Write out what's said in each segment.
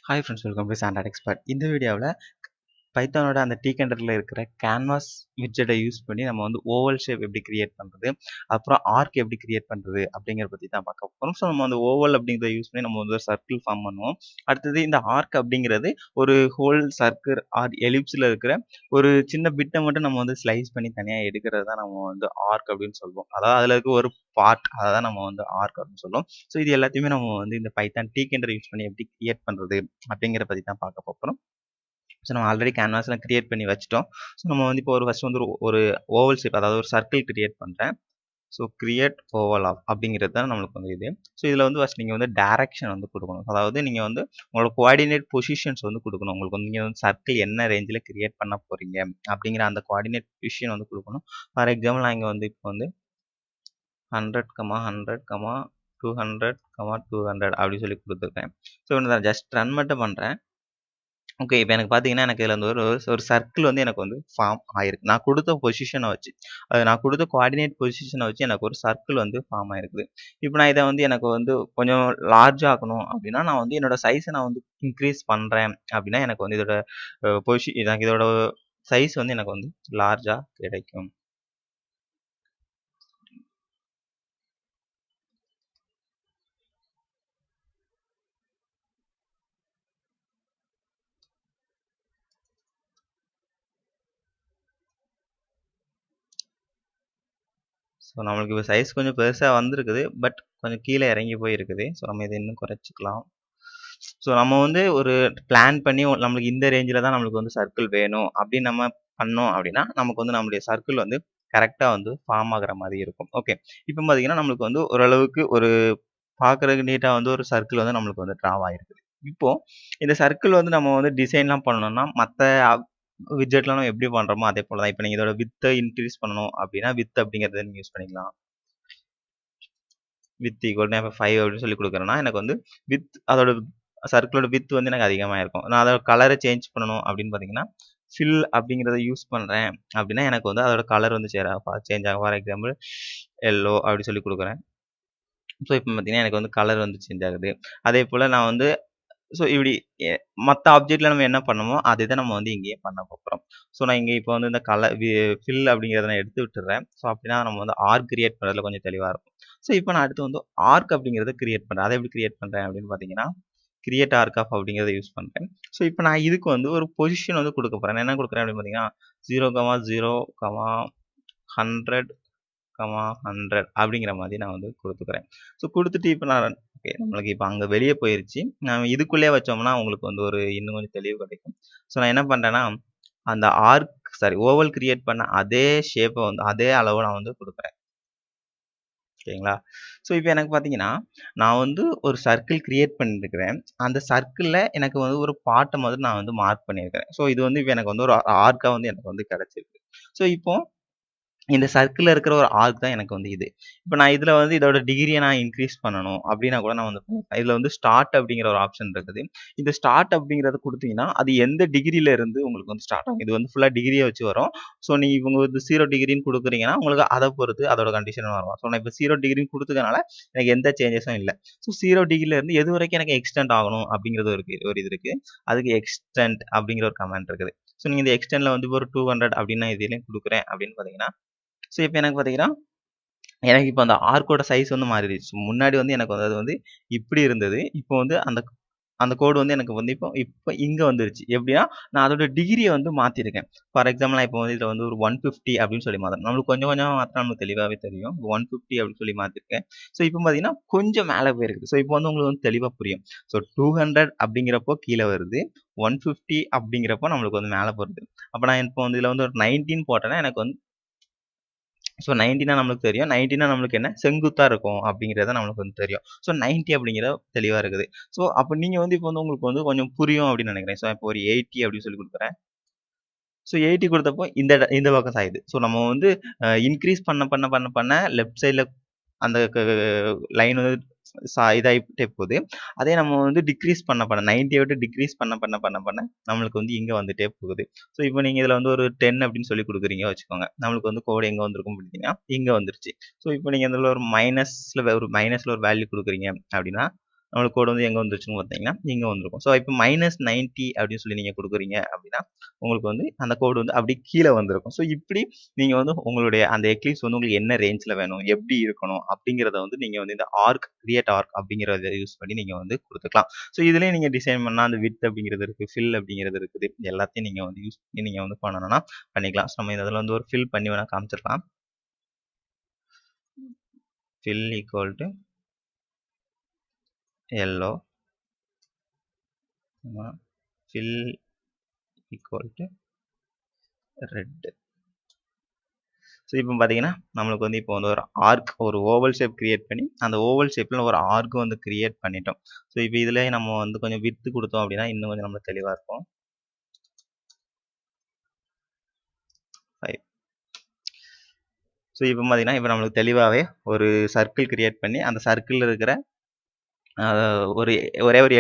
Hi friends, welcome to standard expert. இந்த வீடியோவில் பைத்தானோட அந்த டீகெண்டரில் இருக்கிற கேன்வாஸ் விட்ஜெட்டை யூஸ் பண்ணி நம்ம வந்து ஓவல் ஷேப் எப்படி கிரியேட் பண்ணுறது, அப்புறம் ஆர்க் எப்படி கிரியேட் பண்ணுறது அப்படிங்கிறத பற்றி தான் பார்க்க போகிறோம். ஸோ நம்ம அந்த ஓவல் அப்படிங்கிறத யூஸ் பண்ணி நம்ம வந்து ஒரு சர்க்கிள் ஃபார்ம் பண்ணுவோம். அடுத்தது இந்த ஆர்க் அப்படிங்கிறது ஒரு ஹோல் சர்க்கிள் ஆர் எலிப்ஸில் இருக்கிற ஒரு சின்ன பிட்டை மட்டும் நம்ம வந்து ஸ்லைஸ் பண்ணி தனியாக எடுக்கிறது தான் நம்ம வந்து ஆர்க் அப்படின்னு சொல்லுவோம். அதாவது அதில் இருக்க ஒரு பார்ட், அதை தான் நம்ம வந்து ஆர்க் அப்படின்னு சொல்லுவோம். ஸோ இது எல்லாத்தையுமே நம்ம வந்து இந்த பைத்தான் டீகெண்டரை யூஸ் பண்ணி எப்படி கிரியேட் பண்ணுறது அப்படிங்கிறத பற்றி தான் பார்க்க போகிறோம். ஸோ நம்ம ஆல்ரெடி கேன்வாஸ்லாம் கிரியேட் பண்ணி வச்சுட்டோம். ஸோ நம்ம வந்து இப்போ ஃபர்ஸ்ட் வந்து ஒரு ஓவல் ஷேப், அதாவது ஒரு சர்க்கிள் கிரியேட் பண்ணுறேன். ஸோ கிரியேட் ஓவல் ஆஃப் அப்படிங்கிறது தான் நம்மளுக்கு வந்து இது. ஸோ இதில் வந்து ஃபர்ஸ்ட் நீங்கள் வந்து டைரக்ஷன் வந்து கொடுக்கணும். அதாவது நீங்கள் வந்து உங்களோட கோஆர்டினேட் பொசிஷன்ஸ் வந்து கொடுக்கணும். உங்களுக்கு வந்து நீங்கள் வந்து சர்க்கிள் என்ன ரேஞ்சில் கிரியேட் பண்ண போகிறீங்க அப்படிங்கிற அந்த கோஆர்டினேட் பொசிஷன் வந்து கொடுக்கணும். ஃபார் எக்ஸாம்பிள் நான் இங்கே வந்து இப்போ வந்து 100, 100, 200, 200 அப்படி சொல்லி கொடுத்துருக்கேன். ஸோ நான் ஜஸ்ட் ரன் மட்டும் பண்ணுறேன். ஓகே. இப்போ எனக்கு பார்த்தீங்கன்னா, எனக்கு இதில வந்து ஒரு சர்க்கிள் வந்து எனக்கு வந்து ஃபார்ம் ஆயிருக்கு. நான் குடுத்த பொசிஷன வச்சு. நான் குடுத்த கோஆர்டினேட் பொசிஷன வச்சு எனக்கு ஒரு சர்க்கிள் வந்து ஃபார்ம் ஆயிருக்குது. இப்போ நான் இத வந்து எனக்கு வந்து கொஞ்சம் லார்ஜா ஆக்கணும் அப்டின்னா, நான் வந்து என்னோட சைஸ நான் வந்து இன்கிரீஸ் பண்றேன் அப்டின்னா, எனக்கு வந்து இதோட எனக்கு இதோட சைஸ் வந்து எனக்கு வந்து லார்ஜா கிடைக்கும். ஸோ நம்மளுக்கு இப்போ சைஸ் கொஞ்சம் பெருசா வந்திருக்குது. பட் கொஞ்சம் கீழ இறங்கி போய் இருக்குது. ஸோ நம்ம இத இன்னும் குறைச்சுக்கலாம். ஸோ நம்ம வந்து ஒரு பிளான் பண்ணி நம்மளுக்கு இந்த ரேஞ்சில தான் நம்மளுக்கு வந்து சர்க்கிள் வேணும் அப்படின்னு நம்ம பண்ணோம் அப்படின்னா, நமக்கு வந்து நம்மளுடைய சர்க்கிள் வந்து கரெக்ட்டா வந்து ஃபார்ம் ஆகுற மாரி இருக்கும். ஓகே. இப்போ பார்த்தீங்கன்னா, நம்மளுக்கு வந்து ஓரளவுக்கு ஒரு பார்க்கறதுக்கு நீட்டா வந்து ஒரு சர்க்கிள் வந்து நம்மளுக்கு வந்து டிராவ் ஆயிருக்குது. இப்போ இந்த சர்க்கிள் வந்து நம்ம வந்து டிசைன்லாம் பண்ணணும்னா, மத்த விட்ஜெட்லாம் நம்ம எப்படி பண்றோமோ அதே போல தான். இப்போ நீங்க இதோட விட்த்த இன்கிரீஸ் பண்ணணும் அப்படின்னா, விட்த் அப்படிங்கிறத நீங்க யூஸ் பண்ணிக்கலாம். வித் ஈக்குவல் நான் இப்போ 5 அப்படின்னு சொல்லி கொடுக்குறேன்னா, எனக்கு வந்து அதோட சர்க்கிளோட வித் வந்து எனக்கு அதிகமாக இருக்கும். நான் அதோட கலரை சேஞ்ச் பண்ணணும் அப்படின்னு பார்த்தீங்கன்னா, ஃபில் அப்படிங்கிறத யூஸ் பண்ணுறேன் அப்படின்னா, எனக்கு வந்து அதோட கலர் வந்து சேஞ்ச் ஆகும். ஃபார் எக்ஸாம்பிள் எல்லோ அப்படி சொல்லி கொடுக்குறேன். ஸோ இப்போ பார்த்தீங்கன்னா, எனக்கு வந்து கலர் வந்து சேஞ்ச் ஆகுது. அதே போல் நான் வந்து ஸோ இப்படி எ மத்த ஆப்ஜெக்ட்ல நம்ம என்ன பண்ணோமோ, அதே தான் நம்ம வந்து இங்கேயே பண்ண போறோம். ஸோ நான் இங்க இப்போ வந்து இந்த ஃபில் அப்படிங்கிறத நான் எடுத்து விட்டுர்றேன். ஸோ அப்படின்னா நம்ம வந்து ஆர்க் கிரியேட் பண்றதுல கொஞ்சம் தெளிவா இருக்கும். ஸோ இப்போ நான் அடுத்து வந்து ஆர்க் அப்படிங்கிறத கிரியேட் பண்றேன். அதை எப்படி கிரியேட் பண்றேன் அப்படின்னு பார்த்தீங்கன்னா, கிரியேட் ஆர்க் ஆஃப் அப்படிங்கிறத யூஸ் பண்றேன். ஸோ இப்போ நான் இதுக்கு வந்து ஒரு பொசிஷன் வந்து குடுக்க போறேன். நான் என்ன குடுக்குறேன் அப்படின்னு பார்த்தீங்கன்னா, 0,0, 100, 100 அப்படிங்கிற மாதிரி நான் வந்து குடுத்துக்கிறேன். ஸோ குடுத்துட்டு இப்ப நான் ஓகே நம்மளுக்கு இப்ப அங்க வெளிய போயிருச்சு. நம்ம இதுக்குள்ளயே வச்சோம்னா உங்களுக்கு வந்து ஒரு இன்னும் கொஞ்சம் தெளிவு கிடைக்கும். ஸோ நான் என்ன பண்றேன்னா, அந்த ஓவல் கிரியேட் பண்ண அதே ஷேப்ப வந்து அதே அளவு நான் வந்து குடுக்குறேன். ஓகேங்களா? ஸோ இப்ப எனக்கு பார்த்தீங்கன்னா, நான் வந்து ஒரு சர்க்கிள் கிரியேட் பண்ணியிருக்கிறேன். அந்த சர்க்கிள்ல எனக்கு வந்து ஒரு பார்ட்ட மாதிரி நான் வந்து மார்க் பண்ணியிருக்கிறேன். ஸோ இது வந்து இப்ப எனக்கு வந்து ஒரு ஆர்க்கா வந்து எனக்கு வந்து கிடைச்சிருக்கு. ஸோ இப்போ இந்த சர்க்கிள்ல இருக்கிற ஒரு ஆர்க் தான் எனக்கு வந்து இது. இப்ப நான் இதுல வந்து இதோட டிகிரிய நான் இன்கிரீஸ் பண்ணணும் அப்டின்னா கூட நான் வந்து இதுல வந்து ஸ்டார்ட் அப்டிங்கிற ஒரு ஆப்ஷன் இருக்குது. இந்த ஸ்டார்ட் அப்டிங்கிறத குடுத்தீங்கன்னா, அது எந்த டிகிரில இருந்து உங்களுக்கு வந்து ஸ்டார்ட் ஆகும். இது வந்து ஃபுல்லா டிகிரிய வச்சு வரும். ஸோ நீங்க இவங்க வந்து 0 டிகிரின்னு குடுக்குறீங்கன்னா, உங்களுக்கு அத பொறுத்து அதோட கண்டிஷன் வரும். ஸோ நான் இப்ப 0 டிகிரின்னு குடுத்ததுனால எனக்கு எந்த சேஞ்சஸும் இல்ல. ஸோ 0 டிகிரில இருந்து எது வரைக்கும் எனக்கு எக்ஸ்டெண்ட் ஆகணும் அப்டிங்கிறது ஒரு இது இருக்கு. அதுக்கு எக்ஸ்டெண்ட் அப்டிங்கிற ஒரு கமாண்ட் இருக்குது. ஸோ நீங்க இந்த எக்ஸ்டெண்ட்ல வந்து ஒரு 200 அப்டின்னா இதுலயும் குடுக்குறேன் அப்டின்னு பார்த்தீங்கன்னா, ஸோ இப்ப எனக்கு பார்த்தீங்கன்னா, எனக்கு இப்ப அந்த ஆர்க்கோட சைஸ் வந்து மாறிடுச்சு. முன்னாடி வந்து எனக்கு வந்து அது வந்து இப்டி இருந்தது. இப்போ வந்து அந்த அந்த கோடு வந்து எனக்கு வந்து இப்போ இப்ப இங்க வந்துருச்சு. எப்டின்னா, நான் அதோட டிகிரிய வந்து மாத்திருக்கேன். ஃபார் எக்ஸாம்பிள் நான் இப்போ வந்து இத வந்து ஒரு 150 அப்டின்னு சொல்லி மாத்தணும். நம்மளுக்கு கொஞ்சம் கொஞ்சமா மாத்துனா நமக்கு தெளிவாவே தெரியும். 150 அப்டின்னு சொல்லி மாத்திருக்கேன். ஸோ இப்ப பார்த்தீங்கன்னா, கொஞ்சம் மேல போயிருக்கு. ஸோ இப்போ வந்து உங்களுக்கு வந்து தெளிவா புரியும். ஸோ 200 அப்டிங்கிறப்போ கீழ வருது. 150 அப்டிங்கிறப்போ நம்மளுக்கு வந்து மேல போறது. அப்ப நான் இப்போ வந்து இதுல வந்து ஒரு 19 போட்டேன்னா, எனக்கு வந்து ஸோ 90னா நம்மளுக்கு தெரியும். 90னா நம்மளுக்கு என்ன? செங்குத்தா இருக்கும் அப்படிங்கிறது நம்மளுக்கு வந்து தெரியும். ஸோ 90 அப்படிங்கிறது தெளிவா இருக்குது. ஸோ அப்ப நீங்க வந்து இப்போ வந்து உங்களுக்கு வந்து கொஞ்சம் புரியும் அப்படின்னு நினைக்கிறேன். ஸோ இப்போ ஒரு 80 அப்படின்னு சொல்லி குடுக்குறேன். ஸோ 80 குடுத்தப்போ இந்த பக்கம் சாயுது. ஸோ நம்ம வந்து இன்கிரீஸ் பண்ண லெஃப்ட் சைட்ல அந்த லைன் வந்து இதாயிட்டே போகுது. அதே நம்ம வந்து டிக்ரீஸ் பண்ண 90 விட்டு டிக்ரீஸ் பண்ண நம்மளுக்கு வந்து இங்க வந்துட்டே போகுது. ஸோ இப்போ நீங்க இதுல வந்து ஒரு 10 அப்படின்னு சொல்லி குடுக்குறீங்க வச்சுக்கோங்க. நம்மளுக்கு வந்து கோடு எங்க வந்திருக்கும் பார்த்தீங்கன்னா, இங்க வந்துருச்சு. ஸோ இப்போ நீங்க இதுல ஒரு மைனஸ்ல ஒரு வேல்யூ குடுக்குறீங்க அப்படின்னா, நம்மளுக்கு கோடு வந்து எங்கே வந்துருச்சுன்னு பார்த்தீங்கன்னா இங்கே வந்திருக்கும். ஸோ இப்போ -90 அப்படின்னு சொல்லி நீங்கள் கொடுக்குறீங்க அப்படின்னா உங்களுக்கு வந்து அந்த கோடு வந்து அப்படி கீழே வந்திருக்கும். ஸோ இப்படி நீங்கள் வந்து உங்களுடைய அந்த எக்லிப்ஸ் வந்து உங்களுக்கு என்ன ரேஞ்சில் வேணும், எப்படி இருக்கணும் அப்படிங்கிறத வந்து நீங்கள் வந்து இந்த கிரியேட் ஆர்க் அப்படிங்கிறத யூஸ் பண்ணி நீங்கள் வந்து கொடுத்துக்கலாம். ஸோ இதுலேயே நீங்கள் டிசைன் பண்ணால் அந்த வித் அப்படிங்கிறது இருக்குது, ஃபில் அப்படிங்கிறது இருக்குது. எல்லாத்தையும் நீங்கள் வந்து யூஸ் பண்ணி நீங்கள் வந்து பண்ணணும்னா பண்ணிக்கலாம். ஸோ நம்ம இதில் வந்து ஒரு ஃபில் பண்ணி வேணால் காமிச்சிடலாம். fill equal to yellow, fill equal to red. So இப்போ பார்த்தீங்கன்னா நம்மளுக்கு வந்து இப்போ வந்து ஒரு ஆர்க், ஒரு ஓவல் ஷேப் கிரியேட் பண்ணி அந்த ஓவல் ஷேப்பில் ஒரு ஆர்க் வந்து கிரியேட் பண்ணிட்டோம். ஸோ இப்போ இதில் நம்ம வந்து கொஞ்சம் வித்து கொடுத்தோம் அப்படின்னா இன்னும் கொஞ்சம் நம்மளுக்கு தெளிவாக இருக்கும். 5. ஸோ இப்போ பார்த்தீங்கன்னா இப்போ நம்மளுக்கு தெளிவாகவே ஒரு சர்க்கிள் கிரியேட் பண்ணி அந்த சர்க்கிளில் இருக்கிற ஒரே ஒரு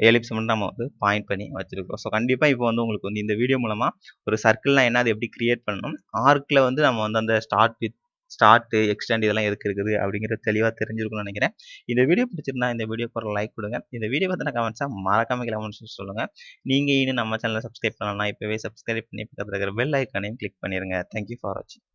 எலிப்ஸ் மட்டும் நம்ம வந்து பாயிண்ட் பண்ணி வச்சிருக்கோம். ஸோ கண்டிப்பாக இப்போ வந்து உங்களுக்கு வந்து இந்த வீடியோ மூலமாக ஒரு சர்க்கிள்னா என்ன, அது எப்படி கிரியேட் பண்ணணும், ஆர்க்கில் வந்து நம்ம வந்து அந்த ஸ்டார்ட் எக்ஸ்டெண்ட் இதெல்லாம் எதுக்கு இருக்குது அப்படிங்கிறது தெளிவாக தெரிஞ்சிருக்கும்னு நினைக்கிறேன். இந்த வீடியோ பிடிச்சிருந்தா இந்த வீடியோக்கு ஒரு லைக் கொடுங்க. இந்த வீடியோ பற்றின கமெண்ட்ஸாக மறக்காம கமெண்ட்ஸ் சொல்லுங்கள். நீங்கள் இன்னும் நம்ம சேனலை சப்ஸ்கிரைப் பண்ணலாம், இப்போவே சப்ஸ்கிரைப் பண்ணி பக்கத்தில் இருக்கிற பெல் ஐக்கானையும் கிளிக் பண்ணிடுங்க. தேங்க்யூ ஃபார் வாட்சிங்.